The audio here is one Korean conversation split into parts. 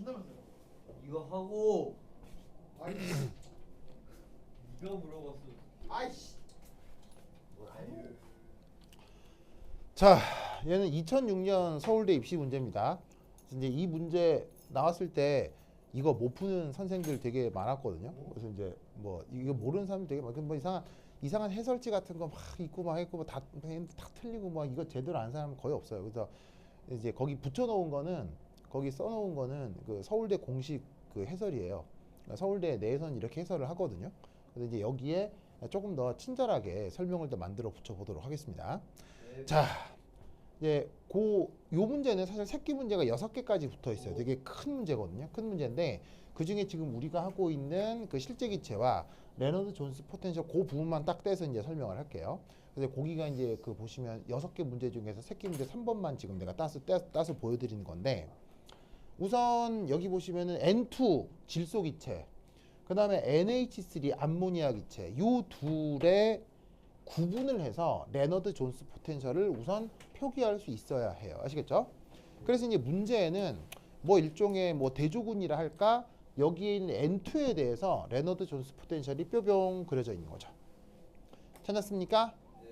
맞춘다면서요? 이거 하고 아이 네가 물어봤어. 아이씨. 아유. 자, 얘는 2006년 서울대 입시 문제입니다. 그래서 이제 이 문제 나왔을 때 이거 못 푸는 선생들 되게 많았거든요. 그래서 이제 뭐 이거 모르는 사람이 되게 많고 뭐 이상한 해설지 같은 거 막 있고 막 했고 뭐다 틀리고 뭐 이거 제대로 아는 사람은 거의 없어요. 그래서 이제 거기 붙여놓은 거는 거기 써놓은 거는 그 서울대 공식 그 해설이에요. 그러니까 서울대 내에서는 이렇게 해설을 하거든요. 그래서 이제 여기에 조금 더 친절하게 설명을 더 만들어 붙여보도록 하겠습니다. 네. 자, 이제 요 문제는 사실 새끼 문제가 6개까지 붙어 있어요. 되게 큰 문제거든요. 큰 문제인데 그 중에 지금 우리가 하고 있는 그 실제 기체와 레너드 존스 포텐셜 그 부분만 딱 떼서 이제 설명을 할게요. 그래서 거기가 이제 그 보시면 6개 문제 중에서 새끼 문제 3번만 지금 내가 따서 보여드리는 건데 우선 여기 보시면은 N2 질소 기체, 그 다음에 NH3 암모니아 기체, 요 둘의 구분을 해서 레너드 존스 포텐셜을 우선 표기할 수 있어야 해요. 아시겠죠? 그래서 이제 문제에는 뭐 일종의 뭐 대조군이라 할까 여기에 있는 N2에 대해서 레너드 존스 포텐셜이 뾰병 그려져 있는 거죠. 찾았습니까? 네.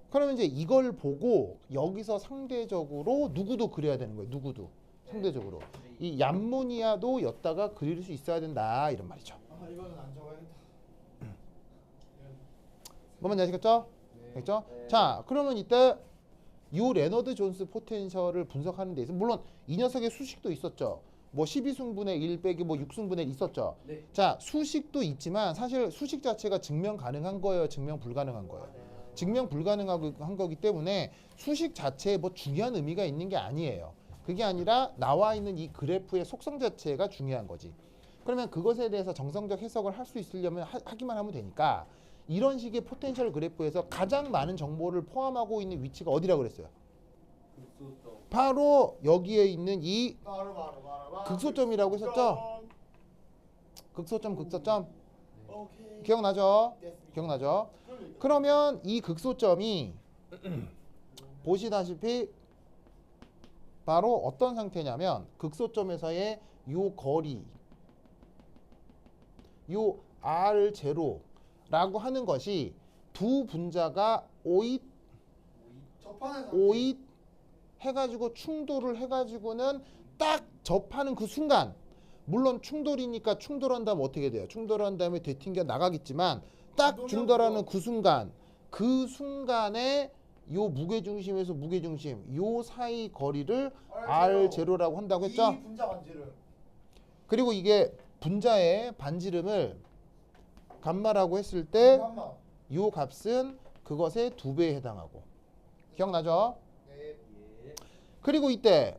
그러면 이제 이걸 보고 여기서 상대적으로 누구도 그려야 되는 거예요. 누구도 상대적으로 이 얌모니아도 였다가 그릴 수 있어야 된다 이런 말이죠. 아 이거는 안 적어야겠다. 뭔지 아시겠죠? 네. 알겠죠? 네. 자, 그러면 이때 요 레너드 존스 포텐셜을 분석하는 데 있어 물론 이 녀석의 수식도 있었죠. 뭐 12승분의 1 빼기 뭐 6승분의 1 있었죠. 네. 자, 수식도 있지만 사실 수식 자체가 증명 가능한 거예요, 증명 불가능한 거예요. 증명 불가능한 거기 때문에 수식 자체에 뭐 중요한 의미가 있는 게 아니에요. 그게 아니라 나와 있는 이 그래프의 속성 자체가 중요한 거지. 그러면 그것에 대해서 정성적 해석을 할 수 있으려면 하기만 하면 되니까 이런 식의 포텐셜 그래프에서 가장 많은 정보를 포함하고 있는 위치가 어디라고 그랬어요? 극소점. 바로 여기에 있는 이 바로. 극소점이라고 했었죠? 극소점. 오케이. 기억나죠? 됐습니다. 기억나죠? 그러면 이 극소점이 보시다시피 바로 어떤 상태냐면 극소점에서의 요 거리 요 R0라고 하는 것이 두 분자가 오잇 접하는 상태. 오잇 해가지고 충돌을 해가지고는 딱 접하는 그 순간 물론 충돌이니까 충돌한 다음에 어떻게 돼요? 충돌한 다음에 되튕겨 나가겠지만 딱 충돌하는 그 순간에 요 무게중심에서 무게중심 요 사이 거리를 R0라고 한다고 했죠? 이 분자 반지름. 그리고 이게 분자의 반지름을 감마라고 했을 때 잠깐만. 요 값은 그것의 2배에 해당하고 기억나죠? 네. 예. 그리고 이때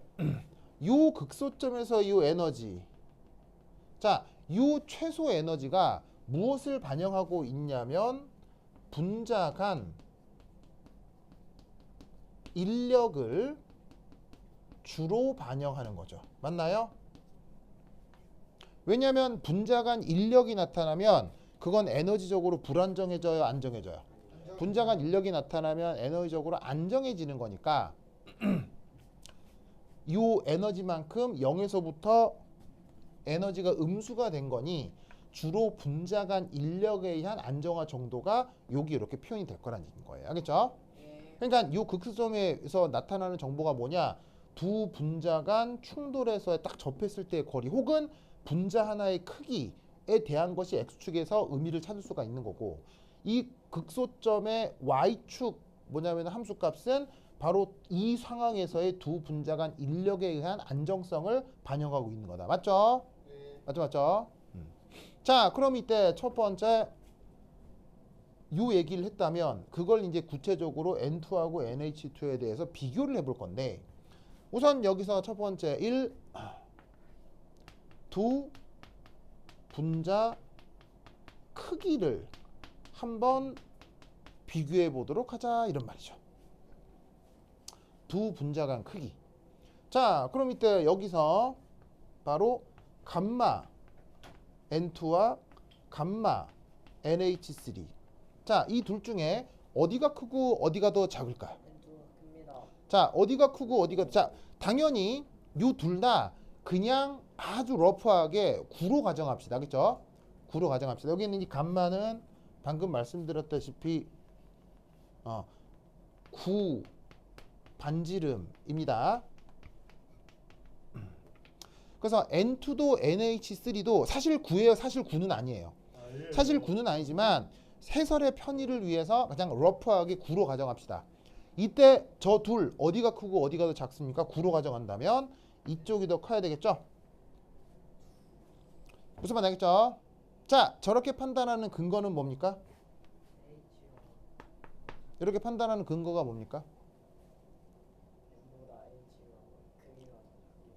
요 극소점에서 요 에너지 자, 요 최소 에너지가 무엇을 반영하고 있냐면 분자 간 인력을 주로 반영하는 거죠. 맞나요? 왜냐하면 분자 간 인력이 나타나면 그건 에너지적으로 불안정해져요, 안정해져요? 분자 간 인력이 나타나면 에너지적으로 안정해지는 거니까 요 에너지만큼 0에서부터 에너지가 음수가 된 거니 주로 분자 간 인력에 의한 안정화 정도가 여기 이렇게 표현이 될 거라는 거예요. 알겠죠? 그러니까 요 극소점에서 나타나는 정보가 뭐냐? 두 분자 간 충돌해서 딱 접했을 때의 거리 혹은 분자 하나의 크기에 대한 것이 X축에서 의미를 찾을 수가 있는 거고 이 극소점의 Y축 뭐냐면 함수값은 바로 이 상황에서의 두 분자 간 인력에 의한 안정성을 반영하고 있는 거다. 맞죠? 네. 맞죠? 자, 그럼 이때 첫 번째 요 얘기를 했다면 그걸 이제 구체적으로 N2하고 NH2에 대해서 비교를 해볼 건데 우선 여기서 첫 번째 1, 두 분자 크기를 한번 비교해 보도록 하자 이런 말이죠. 두 분자 간 크기. 자, 그럼 이때 여기서 바로 감마 N2와 감마 NH3. 자, 이 둘 중에 어디가 크고 어디가 더 작을까요? 큽니다. 자, 어디가 크고 어디가 자, 당연히 요 둘 다 그냥 아주 러프하게 9로 가정합시다. 그렇죠? 9로 가정합시다. 여기 있는 이 감마는 방금 말씀드렸다시피 9 반지름입니다. 그래서 N2도 NH3도 사실 9예요. 사실 9는 아니에요. 사실 9는 아니지만 해설의 편의를 위해서 그냥 러프하게 9로 가정합시다. 이때 저 둘 어디가 크고 어디가 더 작습니까? 9로 가정한다면 이쪽이 더 커야 되겠죠? 무슨 말 알겠죠? 자, 저렇게 판단하는 근거는 뭡니까? 이렇게 판단하는 근거가 뭡니까?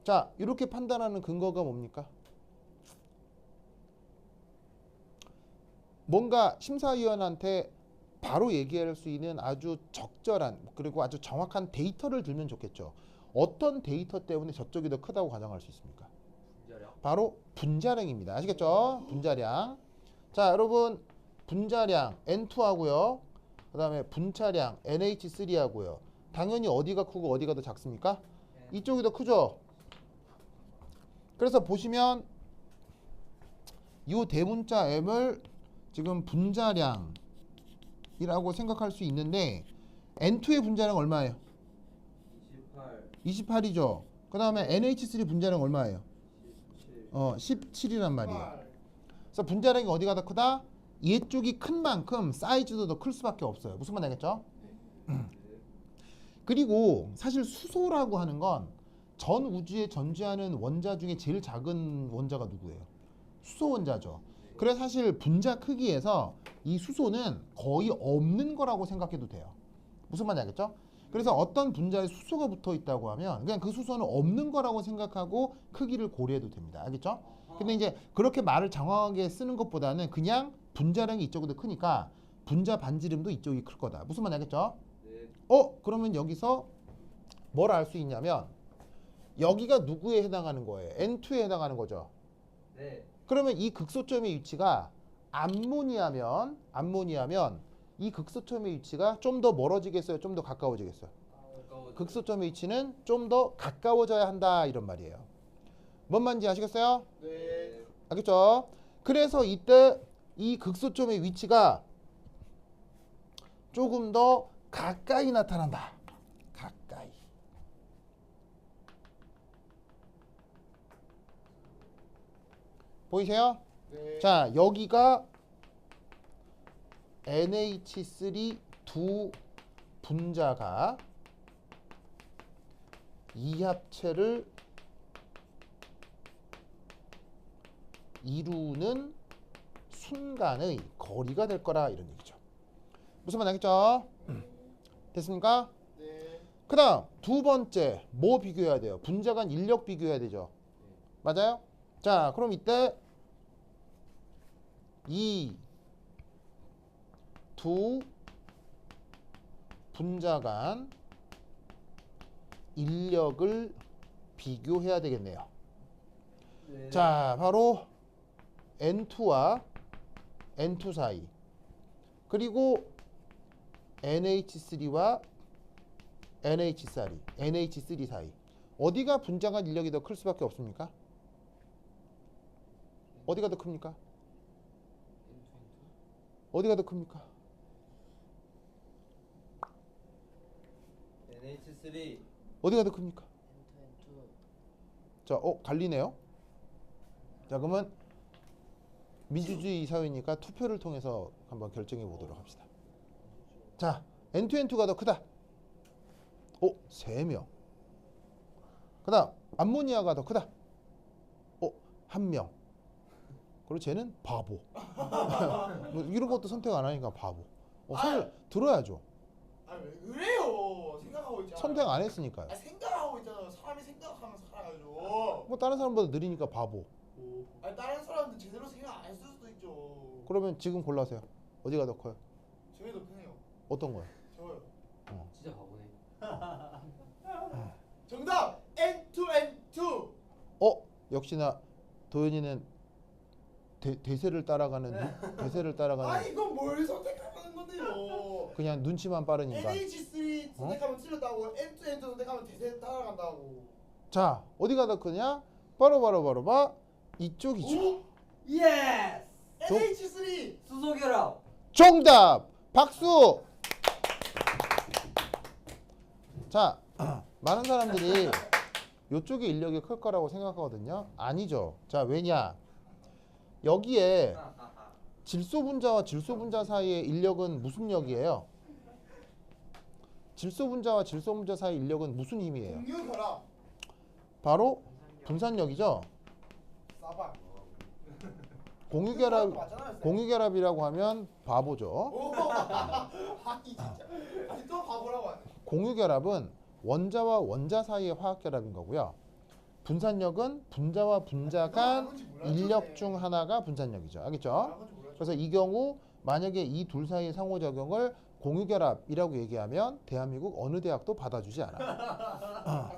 자, 이렇게 판단하는 근거가 뭡니까? 뭔가 심사위원한테 바로 얘기할 수 있는 아주 적절한 그리고 아주 정확한 데이터를 들면 좋겠죠. 어떤 데이터 때문에 저쪽이 더 크다고 가정할 수 있습니까? 분자량? 바로 분자량입니다. 아시겠죠? 분자량. 자, 여러분 분자량 N2 하고요. 그 다음에 분차량 NH3 하고요. 당연히 어디가 크고 어디가 더 작습니까? 이쪽이 더 크죠? 그래서 보시면 이 대문자 M을 지금 분자량이라고 생각할 수 있는데 N2의 분자량 얼마예요? 28. 28이죠. 그 다음에 NH3 분자량 얼마예요? 17. 17이란 말이에요. 그래서 분자량이 어디가 더 크다? 이쪽이 큰 만큼 사이즈도 더 클 수밖에 없어요. 무슨 말 알겠죠? 그리고 사실 수소라고 하는 건 전 우주에 존재하는 원자 중에 제일 작은 원자가 누구예요? 수소 원자죠. 그래서 사실 분자 크기에서 이 수소는 거의 없는 거라고 생각해도 돼요. 무슨 말인지 알겠죠? 그래서 어떤 분자에 수소가 붙어 있다고 하면 그냥 그 수소는 없는 거라고 생각하고 크기를 고려해도 됩니다. 알겠죠? 근데 이제 그렇게 말을 장황하게 쓰는 것보다는 그냥 분자량이 이쪽이 더 크니까 분자 반지름도 이쪽이 클 거다. 무슨 말인지 알겠죠? 네. 그러면 여기서 뭘 알 수 있냐면 여기가 누구에 해당하는 거예요? N2에 해당하는 거죠. 네. 그러면 이 극소점의 위치가 암모니아면 이 극소점의 위치가 좀 더 멀어지겠어요? 좀 더 가까워지겠어요? 가까워져. 극소점의 위치는 좀 더 가까워져야 한다 이런 말이에요. 뭔 말인지 아시겠어요? 네. 알겠죠? 그래서 이때 이 극소점의 위치가 조금 더 가까이 나타난다. 가까이. 보이세요? 네. 자, 여기가 NH3 두 분자가 이합체를 이루는 순간의 거리가 될 거라 이런 얘기죠. 무슨 말 알겠죠? 됐습니까? 네. 그 다음 두 번째 뭐 비교해야 돼요? 분자 간 인력 비교해야 되죠. 맞아요? 자, 그럼 이때 이 두 분자 간 인력을 비교해야 되겠네요. 네. 자, 바로 N2와 N2 사이 그리고 NH3와 NH3 사이 어디가 분자 간 인력이 더 클 수밖에 없습니까? 어디가 더 큽니까? 어디가 더 큽니까? NH3. 어디가 더 큽니까? 자, 갈리네요. 자, 그러면 민주주의 사회니까 투표를 통해서 한번 결정해 보도록 합시다. 자, N2N2가 더 크다. 3명. 그 다음 암모니아가 더 크다. 1명. 그리고 쟤는 바보. 뭐 이런 것도 선택 안 하니까 바보. 손을 들어야죠. 왜 그래요? 생각하고 있잖아. 선택 안 했으니까요. 생각하고 있잖아. 사람이 생각하면 살아야죠. 뭐 다른 사람보다 느리니까 바보. 다른 사람들 제대로 생각 안 했을 수도 있죠. 그러면 지금 골라세요. 어디가 더 커요? 저게 더 크네요. 어떤 거요? 저요. 진짜 바보네. 정답 N2N2. 역시나 도현이는 대세를 따라가는 이건 뭘 선택하는 건데요? 그냥 눈치만 빠른 인간. NH3 선택하면 틀렸다고 N2N2 선택하면 대세 따라간다고. 자, 어디가 더 크냐? 바로 이쪽이죠. 예스. NH3 수소결합. 정답. 박수. 자, 많은 사람들이 이쪽에 인력이 클 거라고 생각하거든요. 아니죠. 자, 왜냐? 여기에 질소분자와 질소분자 사이의 인력은 무슨 역이에요? 질소분자와 질소분자 사이의 인력은 무슨 힘이에요? 공유결합 바로 분산력이죠. 싸박 공유결합, 맞잖아요, 쌤. 공유결합이라고 하면 바보죠. 오, 아니 진짜 아니 또 바보라고 하네. 공유결합은 원자와 원자 사이의 화학결합인 거고요. 분산력은 분자와 분자 간 인력 중 하나가 분산력이죠. 알겠죠? 그래서 이 경우 만약에 이 둘 사이의 상호작용을 공유결합이라고 얘기하면 대한민국 어느 대학도 받아주지 않아.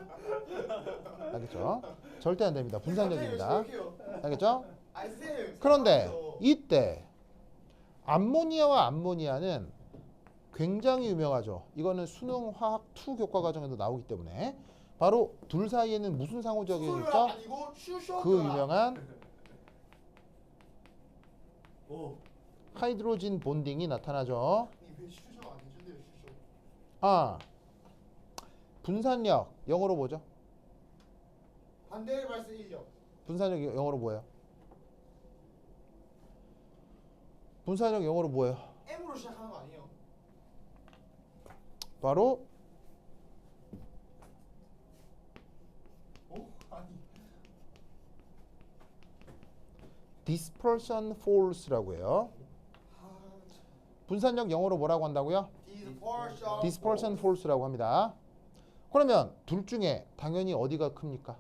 알겠죠? 절대 안 됩니다. 분산력입니다. 알겠죠? 그런데 이때 암모니아와 암모니아는 굉장히 유명하죠. 이거는 수능 화학 2 교과 과정에도 나오기 때문에 바로 둘 사이에는 무슨 상호작용이 있죠? 그 유명한 하이드로진 본딩이 나타나죠. 아, 분산력 영어로 뭐죠? 반대의 발생 인력. 분산력 영어로 뭐예요? 분산력 영어로 뭐예요? M으로 시작하는 거 아니에요? 바로 아니. dispersion force라고 해요. 분산력 영어로 뭐라고 한다고요? dispersion force라고 합니다. 그러면 둘 중에 당연히 어디가 큽니까?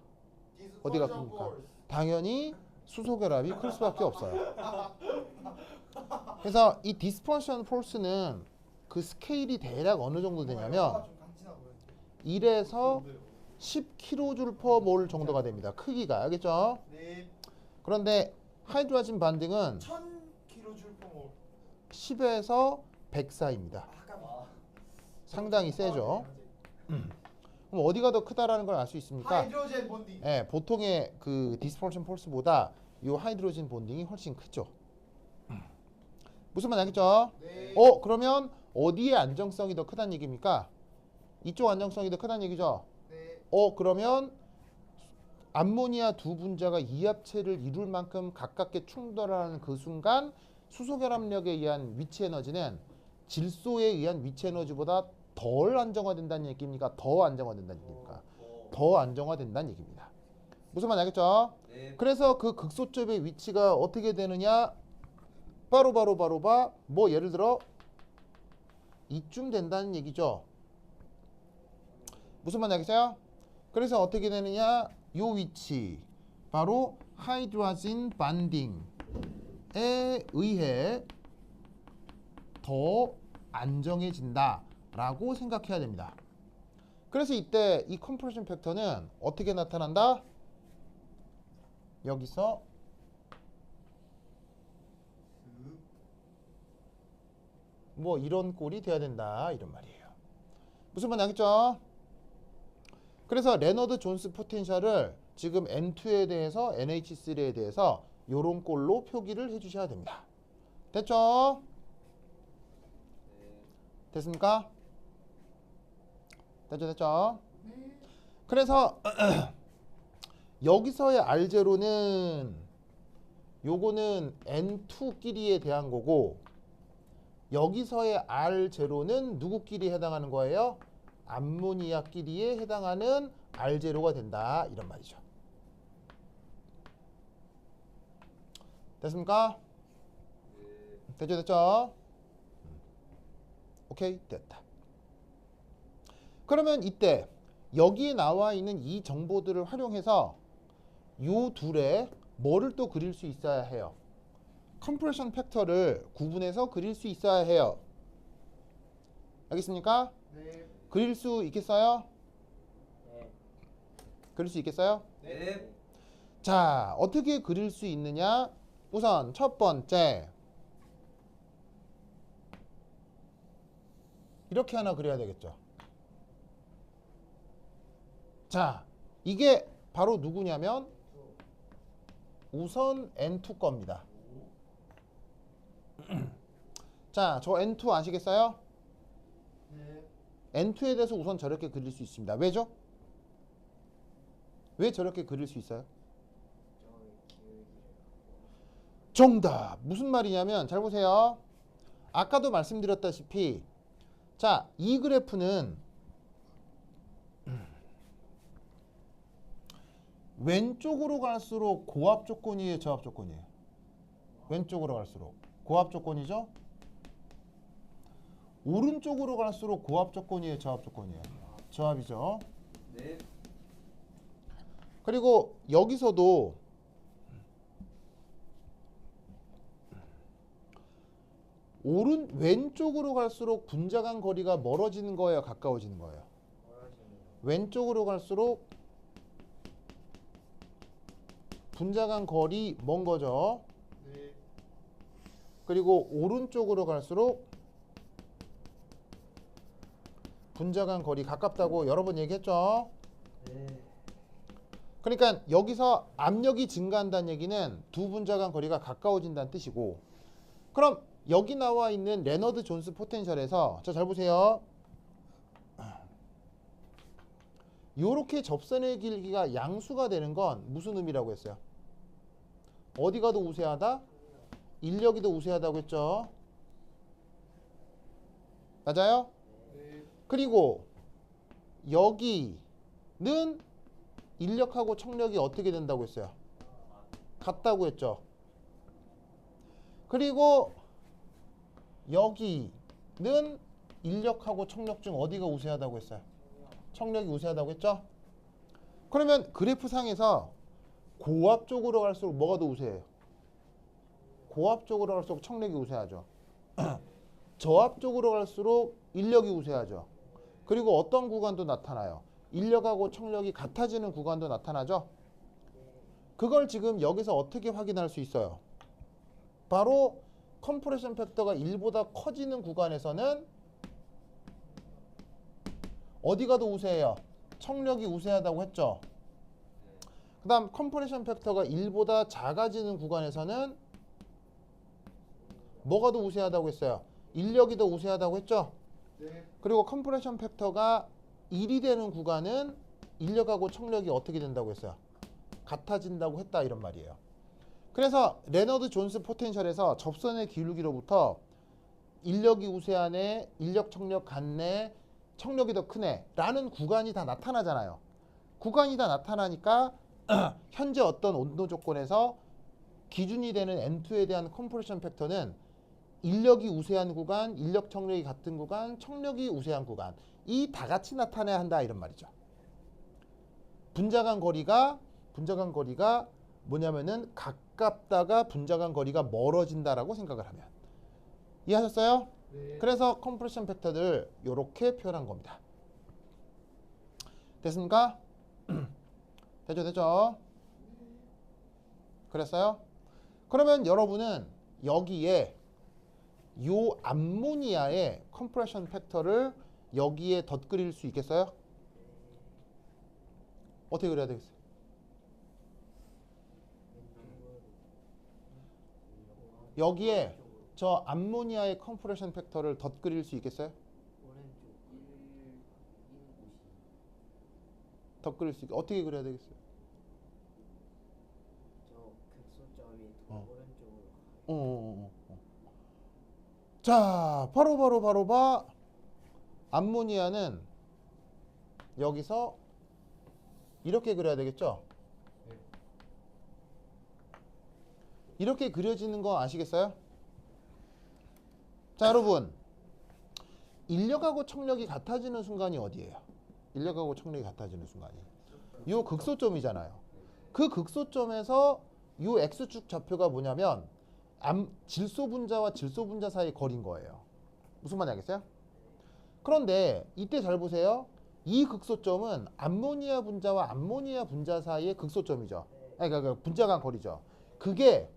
어디가 큽니까? 당연히 수소결합이 클 수밖에 없어요. 그래서 이 dispersion force는 그 스케일이 대략 어느 정도 되냐면 1에서 10kJ/mol 정도가 됩니다. 크기가. 알겠죠? 네. 그런데 하이드로진 반등은 1000kJ/mol. 10에서 100 사이입니다. 상당히 세죠. 그럼 어디가 더 크다라는 걸 알 수 있습니까? 하이드로젠 본딩. 네, 보통의 그 dispersion force보다 이 하이드로진 본딩이 훨씬 크죠. 무슨 말 알겠죠? 네. 그러면 어디의 안정성이 더 크다는 얘기입니까? 이쪽 안정성이 더 크다는 얘기죠? 네. 그러면 암모니아 두 분자가 이합체를 이룰 만큼 가깝게 충돌하는 그 순간 수소결합력에 의한 위치 에너지는 질소에 의한 위치 에너지보다 덜 안정화된다는 얘기입니까? 더 안정화된다는 얘기입니까? 더 안정화된다는 얘기입니다. 무슨 말 알겠죠? 네. 그래서 그 극소점의 위치가 어떻게 되느냐? 바로 뭐 예를 들어 이쯤 된다는 얘기죠. 무슨 말 알겠어요? 그래서 어떻게 되느냐? 요 위치 바로 하이드로진 반딩에 의해 더 안정해진다라고 생각해야 됩니다. 그래서 이때 이 컴프레션 팩터는 어떻게 나타난다? 여기서 뭐 이런 꼴이 돼야 된다 이런 말이에요. 무슨 말 알겠죠? 그래서 레너드 존스 포텐셜을 지금 N2에 대해서 NH3에 대해서 요런 꼴로 표기를 해주셔야 됩니다. 됐죠? 됐습니까? 됐죠? 그래서 여기서의 R0는 요거는 N2끼리에 대한 거고 여기서의 R0는 누구끼리 해당하는 거예요? 암모니아끼리에 해당하는 R0가 된다 이런 말이죠. 됐습니까? 됐죠? 오케이, 됐다. 그러면 이때 여기에 나와 있는 이 정보들을 활용해서 요 둘의 뭐를 또 그릴 수 있어야 해요? 컴프레션 팩터를 구분해서 그릴 수 있어야 해요. 알겠습니까? 네. 그릴 수 있겠어요? 네. 그릴 수 있겠어요? 네. 자, 어떻게 그릴 수 있느냐? 우선 첫 번째 이렇게 하나 그려야 되겠죠. 자, 이게 바로 누구냐면 우선 N2 겁니다. 자, 저 N2 아시겠어요? 네. N2에 대해서 우선 저렇게 그릴 수 있습니다. 왜죠? 왜 저렇게 그릴 수 있어요? 정답! 무슨 말이냐면 잘 보세요. 아까도 말씀드렸다시피 자, 이 그래프는 왼쪽으로 갈수록 고압 조건이에요, 저압 조건이에요? 왼쪽으로 갈수록 고압 조건이죠? 오른쪽으로 갈수록 고압 조건이에요, 저압 조건이에요? 저압이죠. 네. 그리고 여기서도 왼쪽으로 갈수록 분자간 거리가 멀어지는 거예요, 가까워지는 거예요? 왼쪽으로 갈수록 분자간 거리 먼 거죠. 네. 그리고 오른쪽으로 갈수록 분자간 거리 가깝다고 여러 번 얘기했죠. 네. 그러니까 여기서 압력이 증가한다는 얘기는 두 분자간 거리가 가까워진다는 뜻이고, 그럼 여기 나와 있는 레너드 존스 포텐셜에서 자, 잘 보세요. 요렇게 접선의 길이가 양수가 되는 건 무슨 의미라고 했어요? 어디가 더 우세하다? 인력이 더 우세하다고 했죠. 맞아요? 네. 그리고 여기는 인력하고 청력이 어떻게 된다고 했어요? 같다고 했죠. 그리고 여기는 인력하고 청력 중 어디가 우세하다고 했어요? 청력이 우세하다고 했죠. 그러면 그래프 상에서 고압 쪽으로 갈수록 뭐가 더 우세해요? 고압 쪽으로 갈수록 청력이 우세하죠. 저압 쪽으로 갈수록 인력이 우세하죠. 그리고 어떤 구간도 나타나요? 인력하고 청력이 같아지는 구간도 나타나죠. 그걸 지금 여기서 어떻게 확인할 수 있어요? 바로 컴프레션 팩터가 1보다 커지는 구간에서는 어디가 더 우세해요? 청력이 우세하다고 했죠. 그 다음 컴프레션 팩터가 1보다 작아지는 구간에서는 뭐가 더 우세하다고 했어요? 인력이 더 우세하다고 했죠. 네. 그리고 컴프레션 팩터가 1이 되는 구간은 인력하고 청력이 어떻게 된다고 했어요? 같아진다고 했다, 이런 말이에요. 그래서 레너드 존스 포텐셜에서 접선의 기울기로부터 인력이 우세하네, 인력 청력 같네, 청력이 더 크네 라는 구간이 다 나타나잖아요. 구간이 다 나타나니까 현재 어떤 온도 조건에서 기준이 되는 N2에 대한 컴프레션 팩터는 인력이 우세한 구간, 인력 청력이 같은 구간, 청력이 우세한 구간, 이 다 같이 나타내야 한다, 이런 말이죠. 분자간 거리가 뭐냐면은 가깝다가 분자간 거리가 멀어진다라고 생각을 하면. 이해하셨어요? 네. 그래서 컴프레션 팩터를 이렇게 표현한 겁니다. 됐습니까? 되죠? 그랬어요? 그러면 여러분은 여기에 요 암모니아의 컴프레션 팩터를 여기에 덧그릴 수 있겠어요? 어떻게 그려야 되겠어요? 여기에 저 암모니아의 컴프레션 팩터를 덧그릴 수 있겠어요? 덧그릴 수 있게 어떻게 그려야 되겠어요? 자, 바로 봐. 암모니아는 여기서 이렇게 그려야 되겠죠? 이렇게 그려지는 거 아시겠어요? 자, 여러분, 인력하고 청력이 같아지는 순간이 어디예요? 인력하고 청력이 같아지는 순간이 요 극소점이잖아요. 그 극소점에서 요 X축 좌표가 뭐냐면 질소 분자와 질소 분자 사이의 거리인 거예요. 무슨 말인지 알겠어요? 그런데 이때 잘 보세요. 이 극소점은 암모니아 분자와 암모니아 분자 사이의 극소점이죠. 그러니까 분자간 거리죠. 그게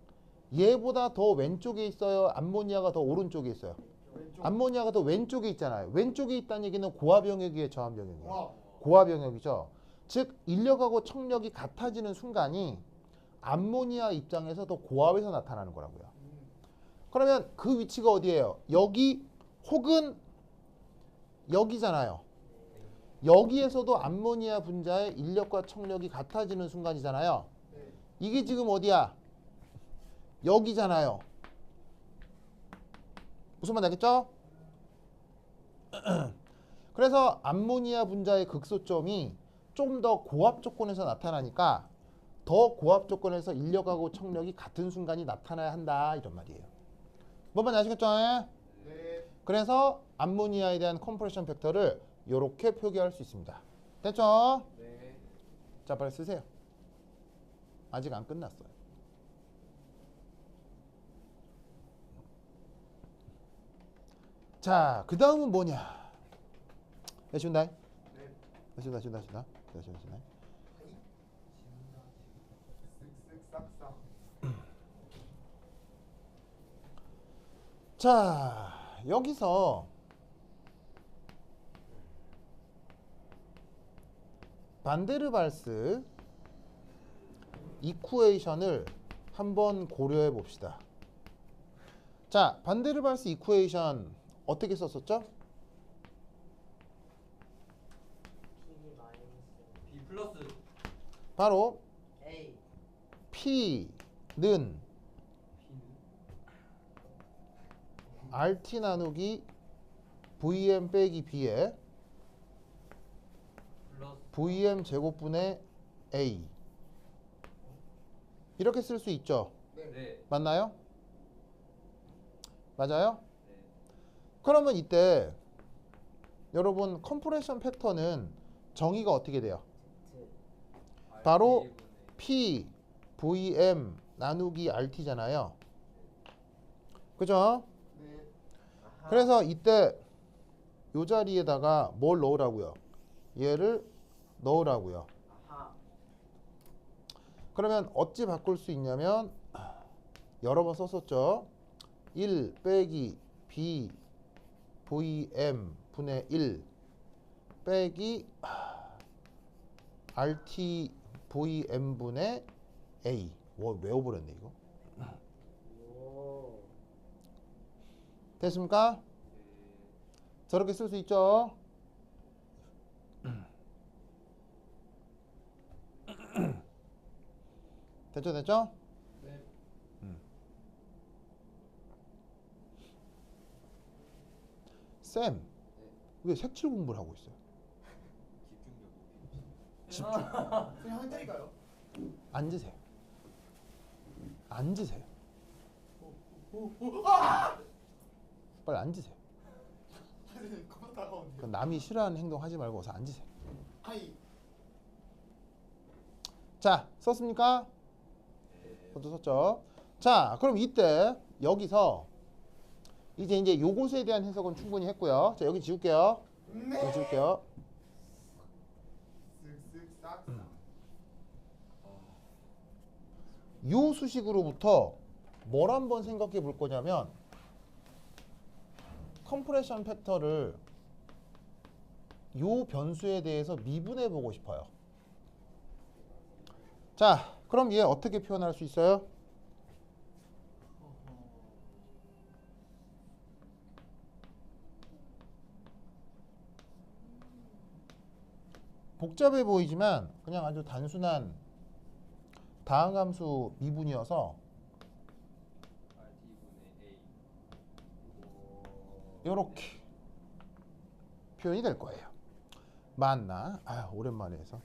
얘보다 더 왼쪽에 있어요? 암모니아가 더 오른쪽에 있어요? 왼쪽. 암모니아가 더 왼쪽에 있잖아요. 왼쪽에 있다는 얘기는 고압 영역이에요, 저압 영역이에요? 와. 고압 영역이죠. 즉 인력하고 청력이 같아지는 순간이 암모니아 입장에서도 고압에서 나타나는 거라고요. 그러면 그 위치가 어디예요? 여기 혹은 여기잖아요. 여기에서도 암모니아 분자의 인력과 청력이 같아지는 순간이잖아요. 이게 지금 어디야? 여기잖아요. 무슨 말 알겠죠? 그래서 암모니아 분자의 극소점이 좀 더 고압 조건에서 나타나니까 더 고압 조건에서 인력하고 청력이 같은 순간이 나타나야 한다 이런 말이에요. 뭔 말인지 아시겠죠? 네. 그래서 암모니아에 대한 컴프레션 팩터를 이렇게 표기할 수 있습니다. 됐죠? 네. 자, 빨리 쓰세요. 아직 안 끝났어요. 자, 그 다음은 뭐냐? 해준다. 네. 해준다. 해준다. 쓱쓱 싹싹. 자, 여기서 반데르발스 이쿠에이션을 한번 고려해 봅시다. 자, 반데르발스 이쿠에이션 어떻게 썼었죠? P 마이너스 B 플러스 바로 A P는 P는 RT 나누기 VM 빼기 B에 플러스 VM 제곱분의 A 이렇게 쓸 수 있죠. 네. 맞나요? 맞아요? 네. 그러면 이때 여러분 컴프레션 팩터는 정의가 어떻게 돼요? 바로 P VM 나누기 RT잖아요. 그죠? 네. 그래서 이때 이 자리에다가 뭘 넣으라고요? 얘를 넣으라고요. 아하. 그러면 어찌 바꿀 수 있냐면 여러 번 썼었죠. 1 빼기 B VM 분의 1 빼기 RT VM 분의 A. 와, 외워버렸네 이거. 오. 됐습니까? 저렇게 쓸 수 있죠. 됐죠? 네. 쌤, 왜 색칠 공부를 하고 있어요? 그냥 한 자리가요? 앉으세요. 앉으세요. 빨리 앉으세요. 겁나 따가운데. 그 남이 싫어하는 행동 하지 말고 어서 앉으세요. 아이. 자, 썼습니까? 먼저 썼죠. 자, 그럼 이때 여기서 이제 요것에 대한 해석은 충분히 했고요. 자, 여기 지울게요. 네. 여기 지울게요. 쓱쓱 싹싹. 요 수식으로부터 뭘 한번 생각해 볼 거냐면 컴프레션 팩터를 요 변수에 대해서 미분해 보고 싶어요. 자, 그럼 얘 어떻게 표현할 수 있어요? 복잡해 보이지만 그냥 아주 단순한 다항함수 미분이어서 이렇게 표현이 될 거예요. 맞나? 아, 오랜만에 해서.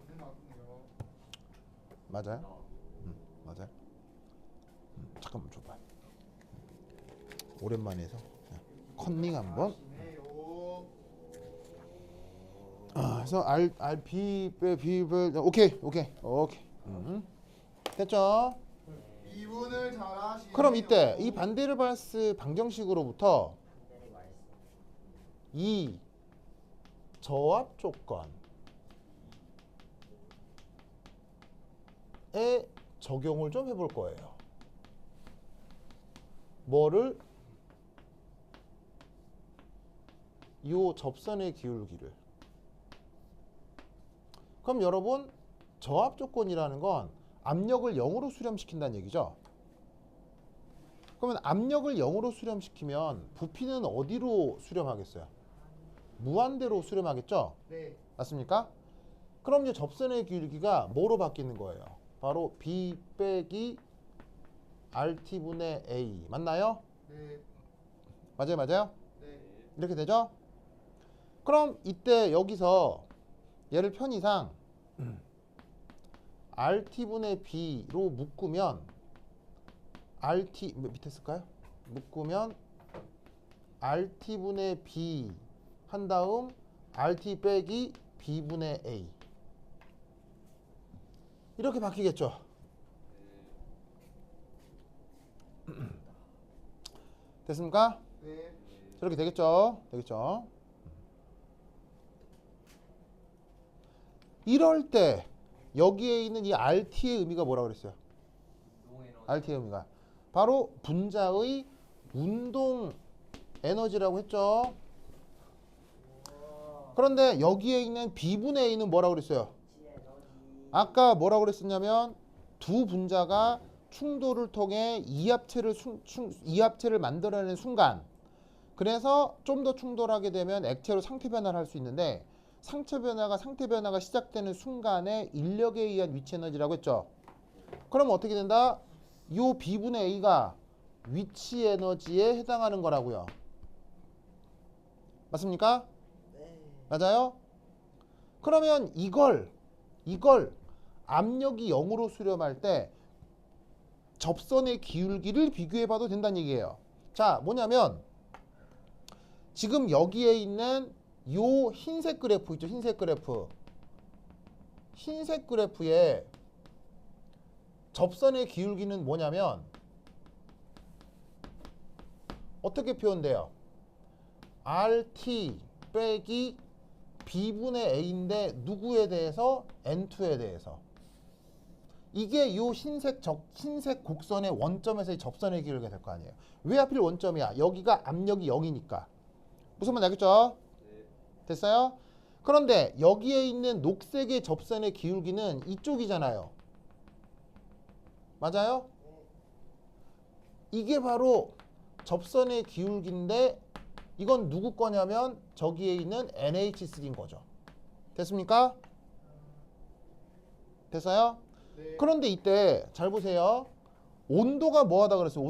오늘 나왔네요. 맞아요? 맞아요. 잠깐만 줘봐. 오랜만에 해서 컨닝 한번. 아시네요. 그래서 R B B 오케이. 됐죠? 이분을 잘하시네요. 그럼 이때 이 반데르발스 방정식으로부터 반대를 말씀. 이 저압 조건에 적용을 좀 해볼 거예요. 뭐를? 요 접선의 기울기를. 그럼 여러분 저압 조건이라는 건 압력을 0으로 수렴시킨다는 얘기죠. 그러면 압력을 0으로 수렴시키면 부피는 어디로 수렴하겠어요? 무한대로 수렴하겠죠? 네. 맞습니까? 그럼 이제 접선의 기울기가 뭐로 바뀌는 거예요? 바로 B 빼기 RT분의 A 맞나요? 네. 맞아요? 네. 이렇게 되죠? 그럼 이때 여기서 얘를 편의상 RT분의 B로 묶으면 RT 밑에 쓸까요? 묶으면 RT분의 B 한 다음 RT 빼기 B분의 A 이렇게 바뀌겠죠? 됐습니까? 네. 저렇게 되겠죠? 되겠죠? 이럴 때 여기에 있는 이 RT의 의미가 뭐라고 그랬어요? RT의 의미가 바로 분자의 운동 에너지라고 했죠. 그런데 여기에 있는 B분의 A는 뭐라고 그랬어요? 아까 뭐라고 그랬었냐면 두 분자가 충돌을 통해 이합체를 만들어내는 순간 그래서 좀 더 충돌하게 되면 액체로 상태 변화를 할 수 있는데 상태 변화가 시작되는 순간에 인력에 의한 위치 에너지라고 했죠. 그럼 어떻게 된다? 요 B분의 A가 위치 에너지에 해당하는 거라고요. 맞습니까? 네. 맞아요? 그러면 이걸 압력이 0으로 수렴할 때 접선의 기울기를 비교해봐도 된다는 얘기예요. 자, 뭐냐면 지금 여기에 있는 요 흰색 그래프 있죠? 흰색 그래프에 접선의 기울기는 뭐냐면 어떻게 표현돼요? RT 빼기 B분의 A인데 누구에 대해서? N2에 대해서. 이게 요 흰색 곡선의 원점에서의 접선의 기울기가 될 거 아니에요. 왜 하필 원점이야? 여기가 압력이 0이니까. 무슨 말인지 알겠죠? 됐어요? 그런데 여기에 있는 녹색의 접선의 기울기는 이쪽이잖아요. 맞아요? 이게 바로 접선의 기울기인데 이건 누구 거냐면 저기에 있는 NH3인 거죠. 됐습니까? 됐어요? 네. 그런데 이때 잘 보세요. 온도가 뭐하다 그랬어요?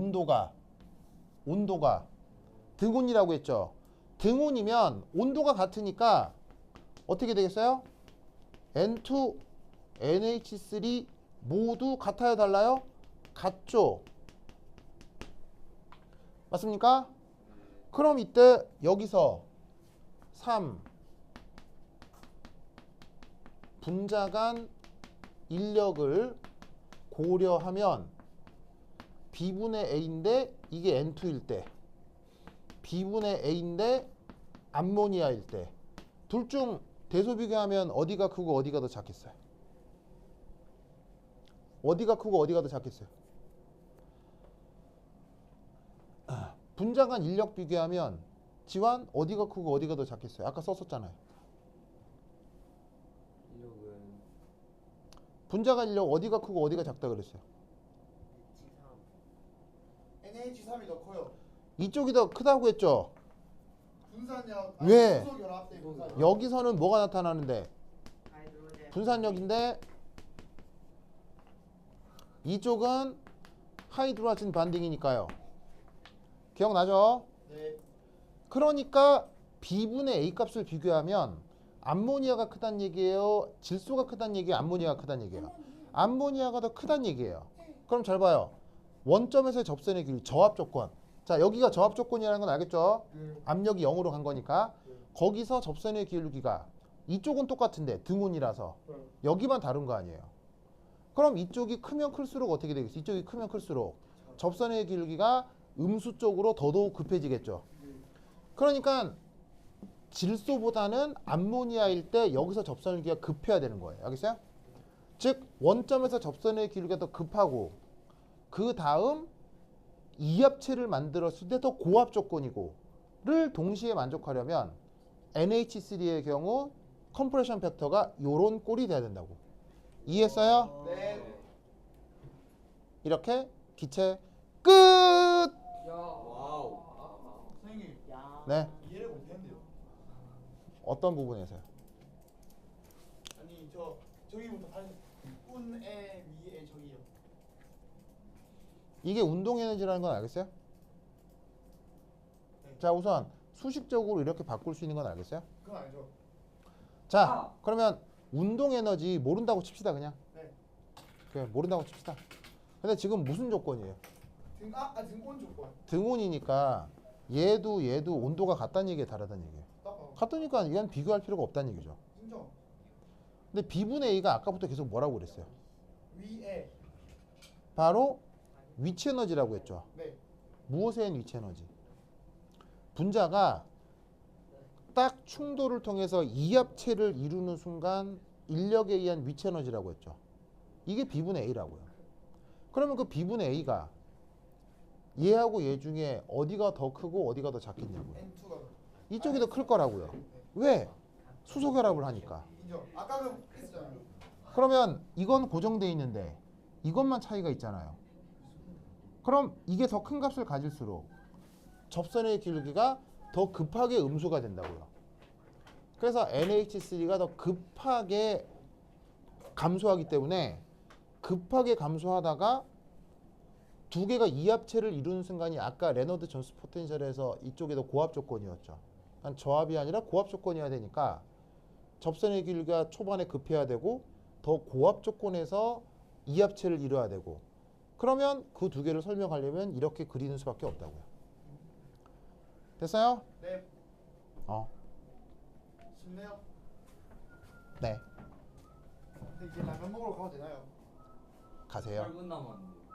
온도가 등온이라고 했죠. 등온이면 온도가 같으니까 어떻게 되겠어요? N2, NH3 모두 같아요, 달라요? 같죠. 맞습니까? 그럼 이때 여기서 3 분자 간 인력을 고려하면 B분의 A인데 이게 N2일 때 B분의 A인데 암모니아일 때 둘 중 대소 비교하면 어디가 크고 어디가 더 작겠어요? 어디가 크고 어디가 더 작겠어요? 분자 간 인력 비교하면 지환 어디가 크고 어디가 더 작겠어요? 아까 썼었잖아요. 인력은 분자 간 인력 어디가 크고 어디가 작다 그랬어요? NH3이 더 커요. 이쪽이 더 크다고 했죠? 분산력. 왜? 수소 결합 때 분산력. 여기서는 뭐가 나타나는데? 분산력인데 이쪽은 하이드로아진 반딩이니까요. 기억나죠? 네. 그러니까 B분의 A 값을 비교하면 암모니아가 크다는 얘기예요? 질소가 크다는 얘기예요? 암모니아가 크다는 얘기예요? 암모니아가 더 크다는 얘기예요. 그럼 잘 봐요. 원점에서의 접선의 기울기 저압 조건. 자, 여기가 저압 조건이라는 건 알겠죠? 압력이 0으로 간 거니까 거기서 접선의 기울기가 이쪽은 똑같은데 등온이라서 여기만 다른 거 아니에요. 그럼 이쪽이 크면 클수록 어떻게 되겠어요? 이쪽이 크면 클수록 접선의 기울기가 음수 쪽으로 더더욱 급해지겠죠. 그러니까 질소보다는 암모니아일 때 여기서 접선의 기울기가 급해야 되는 거예요. 알겠어요? 즉 원점에서 접선의 기울기가 더 급하고 그 다음 이합체를 만들었을 때 더 고압 조건이고를 동시에 만족하려면 NH3의 경우 컴프레션 팩터가 요런 꼴이 돼야 된다고. 이해했어요? 네. 이렇게 기체 끝. 야. 와우. 선생님 야. 네. 이해를 못했는데요. 어떤 부분에서요? 아니 저기부터 다시 운에 위에 저기요. 이게 운동 에너지라는 건 알겠어요? 네. 자, 우선 수식적으로 이렇게 바꿀 수 있는 건 알겠어요? 그건 알죠. 자, 그러면 운동 에너지 모른다고 칩시다 그냥. 네. 그래, 모른다고 칩시다. 근데 지금 무슨 조건이에요? 등본 조건. 등온이니까 얘도 온도가 같다는 얘기에 다르다는 얘기예요. 같으니까 이건 비교할 필요가 없다는 얘기죠. 인정. 근데 B분의 A가 아까부터 계속 뭐라고 그랬어요? 위에. 바로 위치 에너지라고 했죠. 네. 무엇에 의한 위치 에너지? 분자가 딱 충돌을 통해서 이합체를 이루는 순간 인력에 의한 위치 에너지라고 했죠. 이게 B분의 A라고요. 그러면 그 B분의 A가 얘하고 얘 중에 어디가 더 크고 어디가 더 작겠냐고요. N2가 이쪽이 더 클 거라고요. 왜? 수소 결합을 하니까. 인정. 아까 그 했잖아요. 그러면 이건 고정돼 있는데 이것만 차이가 있잖아요. 그럼 이게 더 큰 값을 가질수록 접선의 길기가 더 급하게 음수가 된다고요. 그래서 NH3가 더 급하게 감소하기 때문에 급하게 감소하다가 두 개가 이합체를 이루는 순간이 아까 레너드 존스 포텐셜에서 이쪽이 더 고압 조건이었죠. 한 저압이 아니라 고압 조건이어야 되니까 접선의 길이가 초반에 급해야 되고 더 고압 조건에서 이합체를 이뤄야 되고 그러면 그 두 개를 설명하려면 이렇게 그리는 수밖에 없다고요. 됐어요? 네. 쉽네요. 네. 근데 이제 라면 먹으러 가도 되나요? 가세요. 8분 남았는데.